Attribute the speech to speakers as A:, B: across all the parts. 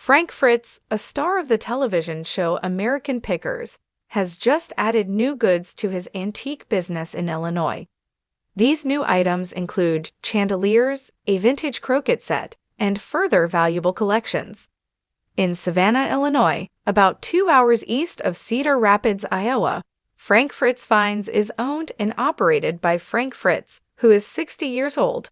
A: Frank Fritz, a star of the television show American Pickers, has just added new goods to his antique business in Illinois. These new items include chandeliers, a vintage croquet set, and further valuable collections. In Savannah, Illinois, about 2 hours east of Cedar Rapids, Iowa, Frank Fritz Finds is owned and operated by Frank Fritz, who is 60 years old.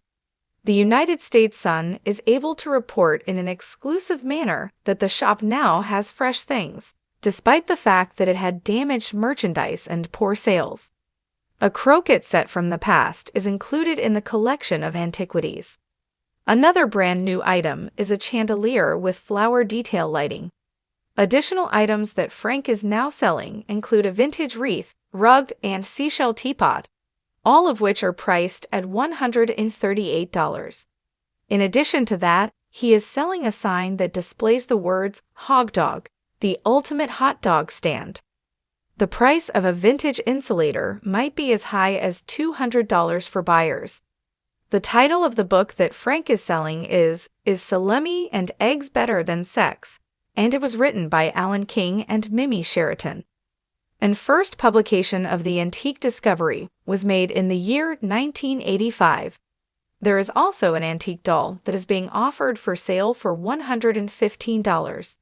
A: The United States Sun is able to report in an exclusive manner that the shop now has fresh things, despite the fact that it had damaged merchandise and poor sales. A croquet set from the past is included in the collection of antiquities. Another brand new item is a chandelier with flower detail lighting. Additional items that Frank is now selling include a vintage wreath, rug, and seashell teapot, all of which are priced at $138. In addition to that, he is selling a sign that displays the words "Hog Dog, the ultimate hot dog stand." The price of a vintage insulator might be as high as $200 for buyers. The title of the book that Frank is selling is Salami and Eggs Better Than Sex? And it was written by Alan King and Mimi Sheraton. And first publication of the antique discovery was made in the year 1985. There is also an antique doll that is being offered for sale for $115.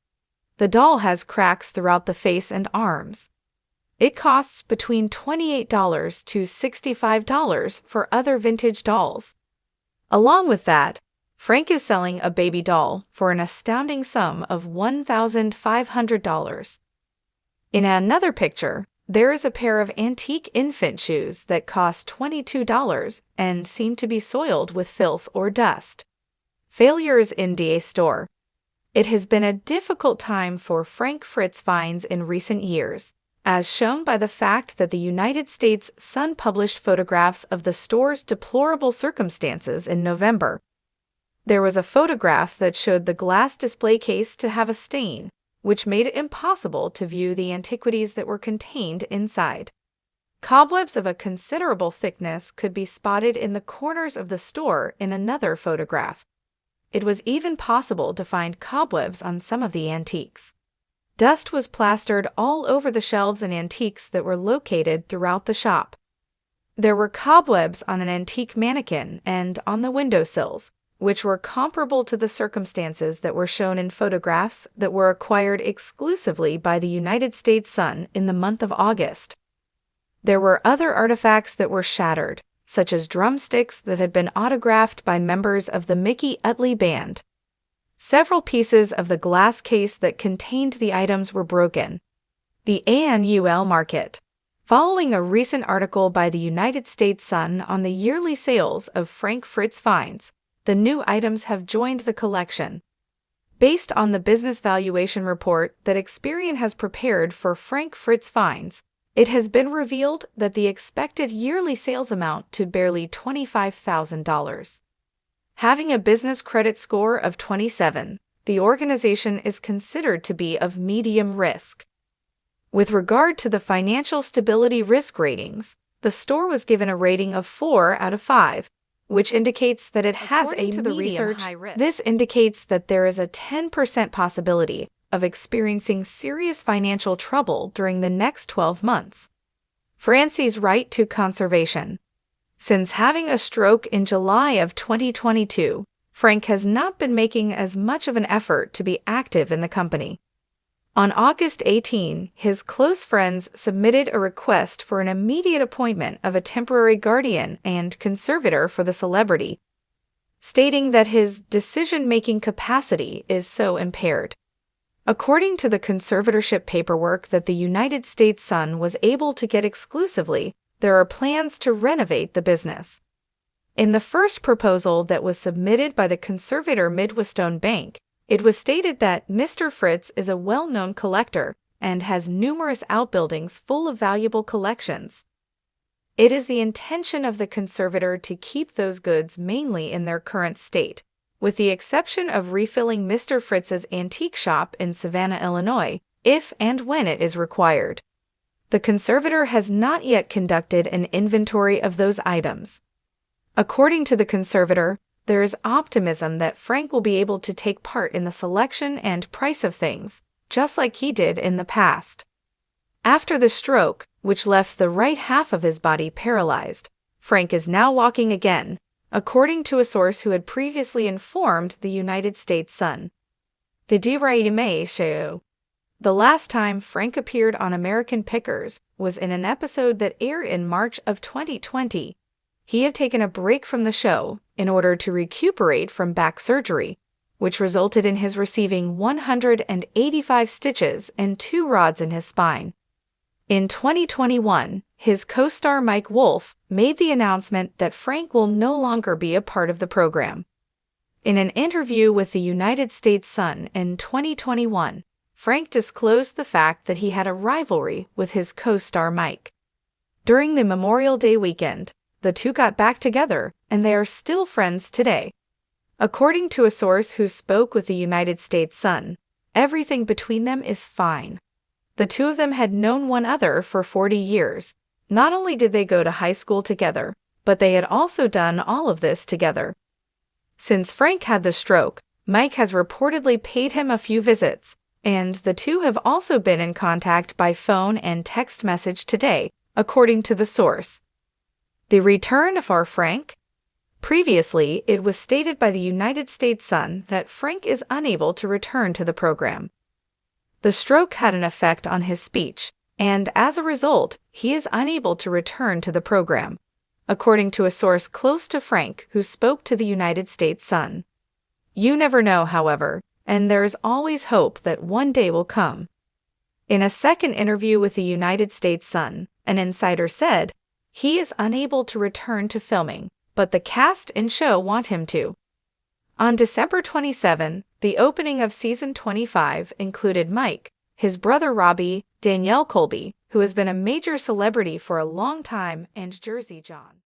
A: The doll has cracks throughout the face and arms. It costs between $28 to $65 for other vintage dolls. Along with that, Frank is selling a baby doll for an astounding sum of $1,500. In another picture, there is a pair of antique infant shoes that cost $22 and seem to be soiled with filth or dust. Failures in DA store. It has been a difficult time for Frank Fritz Finds in recent years, as shown by the fact that the United States Sun published photographs of the store's deplorable circumstances in November. There was a photograph that showed the glass display case to have a stain, which made it impossible to view the antiquities that were contained inside. Cobwebs of a considerable thickness could be spotted in the corners of the store in another photograph. It was even possible to find cobwebs on some of the antiques. Dust was plastered all over the shelves and antiques that were located throughout the shop. There were cobwebs on an antique mannequin and on the windowsills, which were comparable to the circumstances that were shown in photographs that were acquired exclusively by the United States Sun in the month of August. There were other artifacts that were shattered, such as drumsticks that had been autographed by members of the Mickey Utley Band. Several pieces of the glass case that contained the items were broken. The annual market. Following a recent article by the United States Sun on the yearly sales of Frank Fritz Finds, the new items have joined the collection. Based on the business valuation report that Experian has prepared for Frank Fritz Finds, it has been revealed that the expected yearly sales amount to barely $25,000. Having a business credit score of 27, the organization is considered to be of medium risk. With regard to the financial stability risk ratings, the store was given a rating of 4 out of 5, which indicates that it has a medium high risk. This indicates that there is a 10% possibility of experiencing serious financial trouble during the next 12 months. Francie's right to conservation. Since having a stroke in July of 2022, Frank has not been making as much of an effort to be active in the company. On August 18, his close friends submitted a request for an immediate appointment of a temporary guardian and conservator for the celebrity, stating that his decision-making capacity is so impaired. According to the conservatorship paperwork that the United States Sun was able to get exclusively, there are plans to renovate the business. In the first proposal that was submitted by the conservator Midwestone Bank, it was stated that Mr. Fritz is a well-known collector and has numerous outbuildings full of valuable collections. It is the intention of the conservator to keep those goods mainly in their current state, with the exception of refilling Mr. Fritz's antique shop in Savannah, Illinois, if and when it is required. The conservator has not yet conducted an inventory of those items. According to the conservator, there is optimism that Frank will be able to take part in the selection and price of things, just like he did in the past. After the stroke, which left the right half of his body paralyzed, Frank is now walking again, according to a source who had previously informed the United States Sun. The last time Frank appeared on American Pickers was in an episode that aired in March of 2020. He had taken a break from the show in order to recuperate from back surgery, which resulted in his receiving 185 stitches and 2 rods in his spine. In 2021, his co-star Mike Wolf made the announcement that Frank will no longer be a part of the program. In an interview with the United States Sun in 2021, Frank disclosed the fact that he had a rivalry with his co-star Mike. During the Memorial Day weekend, the two got back together, and they are still friends today. According to a source who spoke with the United States Sun, everything between them is fine. The two of them had known one another for 40 years. Not only did they go to high school together, but they had also done all of this together. Since Frank had the stroke, Mike has reportedly paid him a few visits, and the two have also been in contact by phone and text message today, according to the source. The return of our Frank? Previously, it was stated by the United States Sun that Frank is unable to return to the program. The stroke had an effect on his speech, and as a result, he is unable to return to the program, according to a source close to Frank who spoke to the United States Sun. You never know, however, and there is always hope that one day will come. In a second interview with the United States Sun, an insider said, he is unable to return to filming, but the cast and show want him to. On December 27, the opening of season 25 included Mike, his brother Robbie, Danielle Colby, who has been a major celebrity for a long time, and Jersey John.